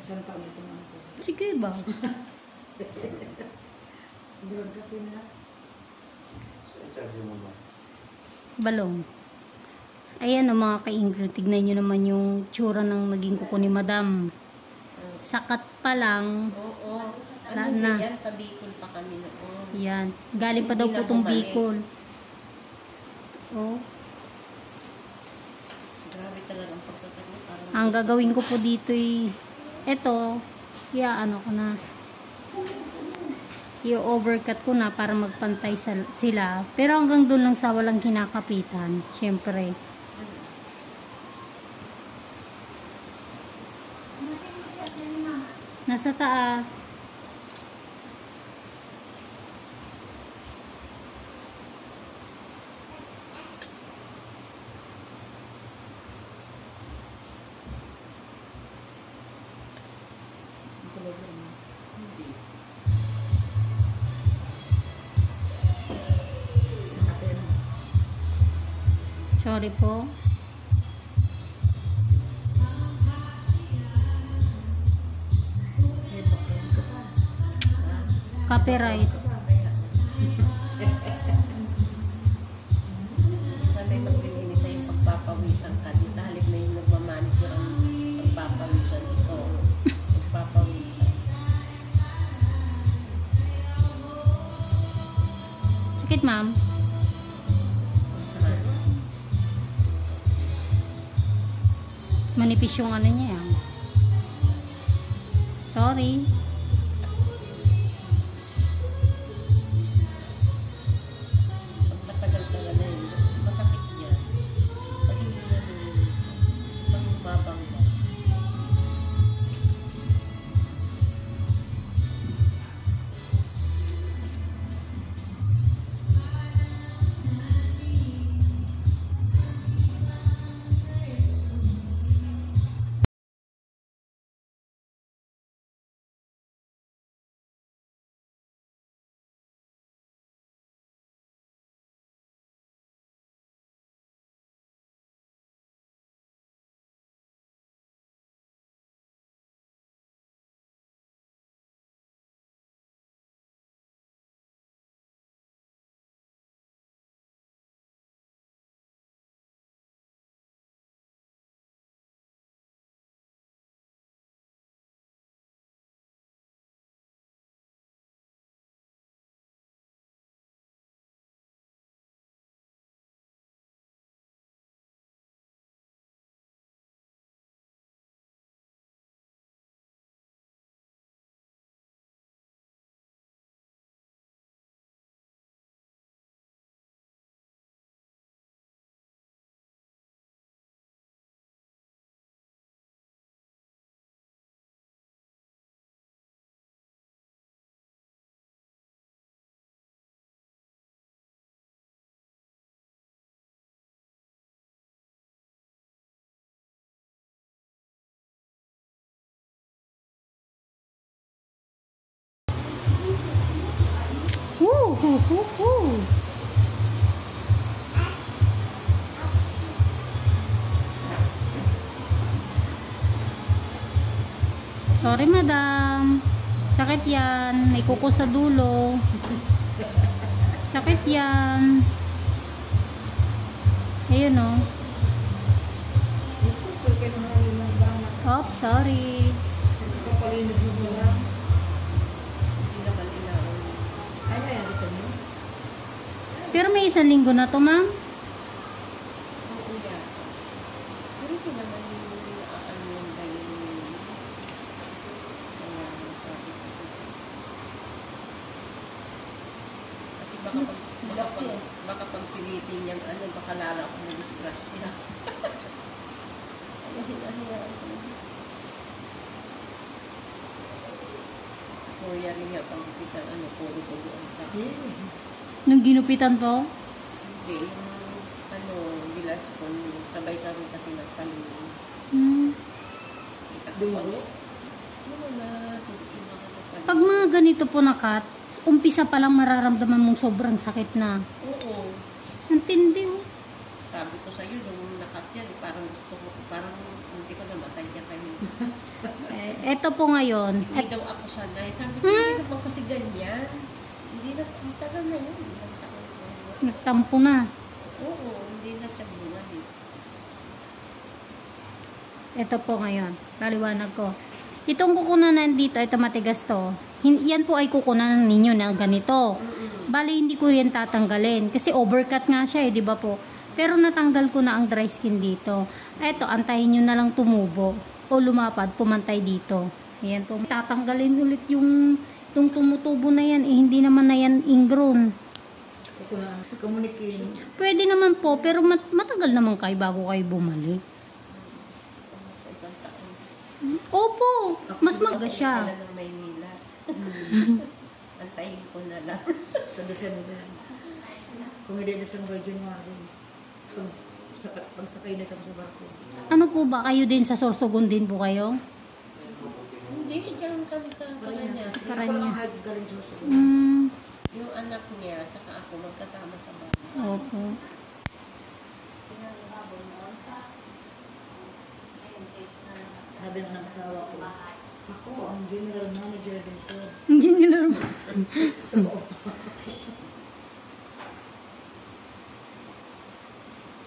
Isang taon dito naman po. Sige ba? Sigurang ka na. Balong. Ayan o mga ka-Ingrid, tignan nyo naman yung tsura ng naging kuko ni Madam. Sakat pa lang. Oo. Na, Ano na. yan? Sa Bicol pa kami noon. Yan. Galing pa daw Hindi po na itong bumalik. Bicol. Oh. Grabe talaga ang pagkakanya. Parang Ang gagawin ko po dito ay eto, ano ko na. I-overcut ko na para magpantay sila. Pero hanggang doon lang sa walang kinakapitan. Siyempre. Nasa taas. hindi. Sorry po. Copyright. Kaya, sanay maglilinis na yung pagpapawisan ka. Di sa halip na yung nagmamanicure ang pagpapawisan. Ito, pagpapawisan. Sakit, ma'am. Manipis yung ano niya. Sorry. Pag matagal ka na yun, masakit yan. Pag hindi na nililinis, pag bumabangga. Woo, hoo, hoo, hoo. Sorry, madam. Sakit yan. May kuko sa dulo. Sakit yan. Ayun, oh. Jesus, pag kayo naman yung nagbanak. Oops, sorry. Kapalinis mo lang. Hindi naman inaon. Ay, ay, dito mo. Pero may isang linggo na to, ma'am. Oo yan. Pero ito naman yung ano yung dahil sabi ko. Kasi baka pag pilitin niyang ano, baka lala ako ng disgrasya. Ay, hinahiyaan ko. Korea rin nga, pang ipitan, ano, puro dugo ang sakit. Nung ginupitan po. Hindi, yung ano, bilas ko, sabay ka rin kasi nagpaluin. Hmm. Dugo? Ano na, titignan ko sa paluin. Pag mga ganito po na cut, umpisa pa lang mararamdaman mong sobrang sakit na. Oo. Ang tindi, oh. sabi ko sa'yo, nung nakatyan, parang gusto ko, parang hindi ko namatay niya kayo. Eto po ngayon. Hindi daw ako sanay. Sabi ko, hindi naman kasi ganyan. Hindi na, ang tagal na yun. Ilang taon na yun. Nagtampo na. Oo, hindi na siya bumalik. Ito po ngayon. Paliwanag ko. Itong kukunan nandito, ito matigas to. Yan po ay kukunan ninyo na ganito. Bali, hindi ko yan tatanggalin. Kasi overcut nga siya di ba po? Pero natanggal ko na ang dry skin dito. Ito, antayin nyo na lang tumubo. O lumapad, pumantay dito. Ayan po. Tatanggalin ulit yung tumutubo na yan. Hindi naman na yan ingrown. Kukunan. Communicate. Pwede naman po, pero matagal naman kayo bago kayo bumalik. Isang taon. Opo, mas maga siya. Sila ng Maynila. Antayin ko na lang. Sa December. Kung hindi December, January. Pagsakay na kami sa barko. Ano po ba, kayo din sa Sorsogon din po kayo? Hindi, diyan kami sa Paranaque. Ako Paranaque. lang ang hard galing susunod. Yung anak niya, saka ako, magkasama sa bahay. Opo. Sabi ng asawa ko, ako ang general manager dito. Engineer. Sa loob.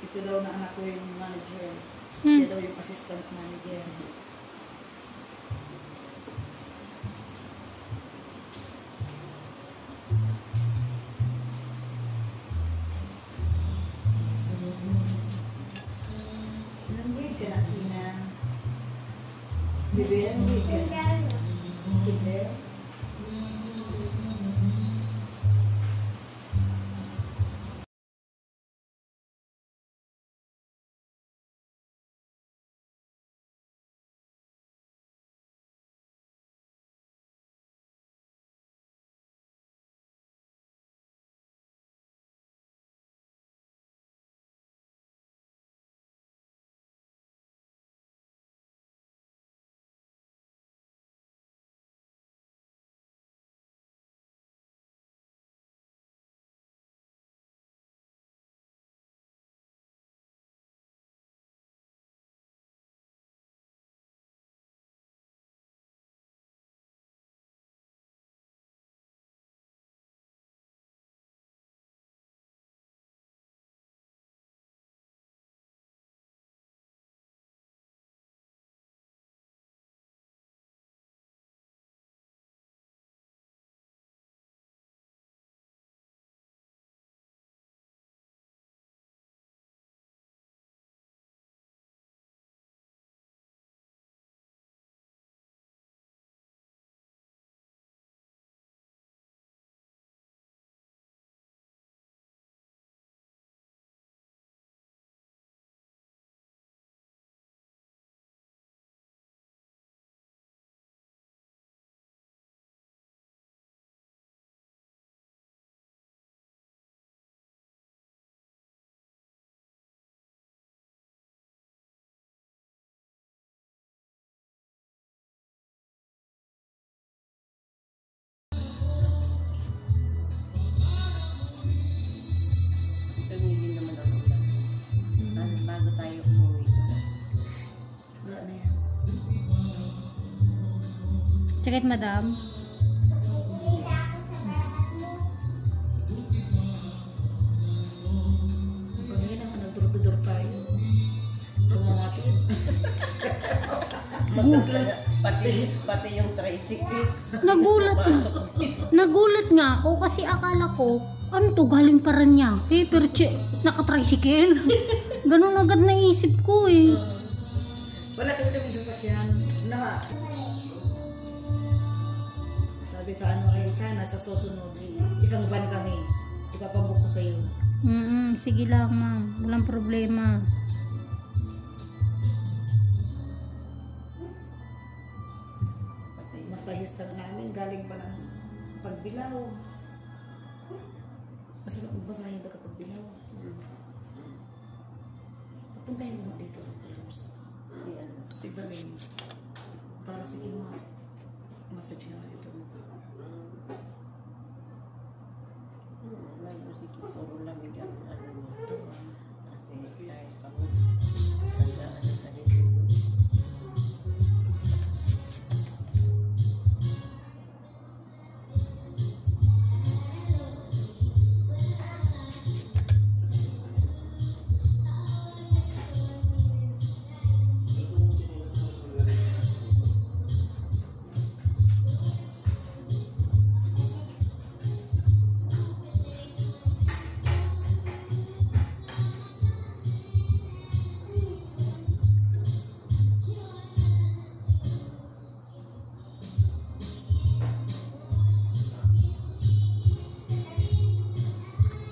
Ito daw na anak ko yung manager. Siya daw yung assistant manager. Nanggulit ka na, Ina. Bebe, nanggulit ka na. Kinder. Tumigil naman ang ulan. Bago tayo umuwi. Wala na yan. Sakit, madam. Kanina nga nagdur-dur tayo. Sumamatid. Pati yung tricycle. Nagulat nga ako kasi akala ko, ano to, galing Paranaque, pero naka-tricycle. Ganun agad naisip ko eh. Wala kasi kami sasakyan. Sabi sa ano ay sana sa susunod, isang van kami. Ipapabook ko sa'yo. Sige lang, ma'am. Walang problema. Masahista namin, galing pa ng Pagbilao. Kasi masahin ka Pagbilao. Papuntahin mo dito. Si Baling. Para sige massage na ito. Lalo sige, puro lamig ang ano nito. Kasi Kasi kahit pang tandaan ng sarili mo.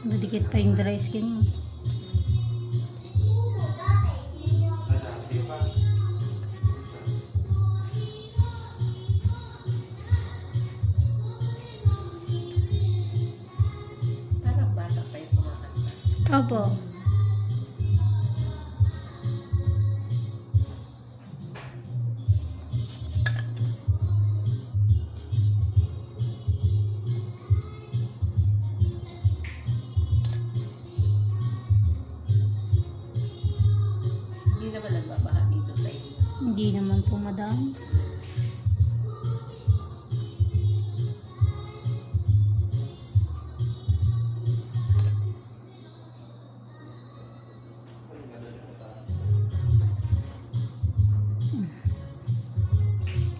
Madikit pa yung dry skin mo. Parang bata pa yung kumakanta. Opo. Hindi naman nagbabaha dito sa inyo. Hindi naman po, madam.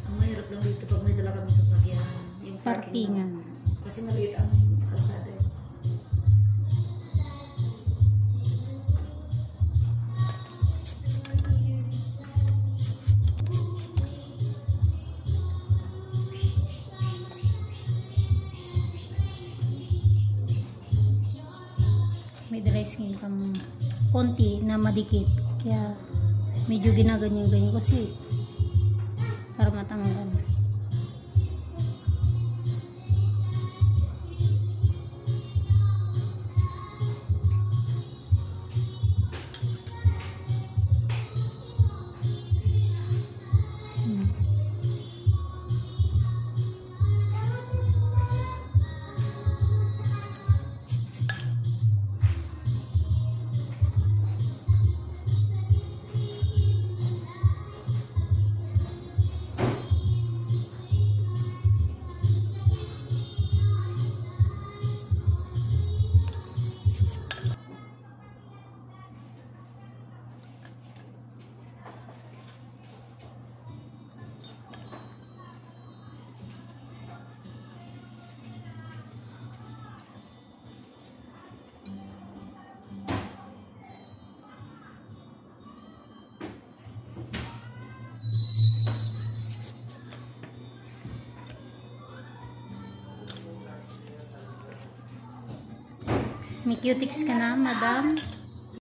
Ang mahirap lang dito pag may dala kami sasakyan. Yung Parkingan. Kasi maliit ang kalsada. May dry skin kang konti na madikit. Kaya medyo ginaganyan-ganyan kasi para matanggal. Hmm. May cutics ka na, madam?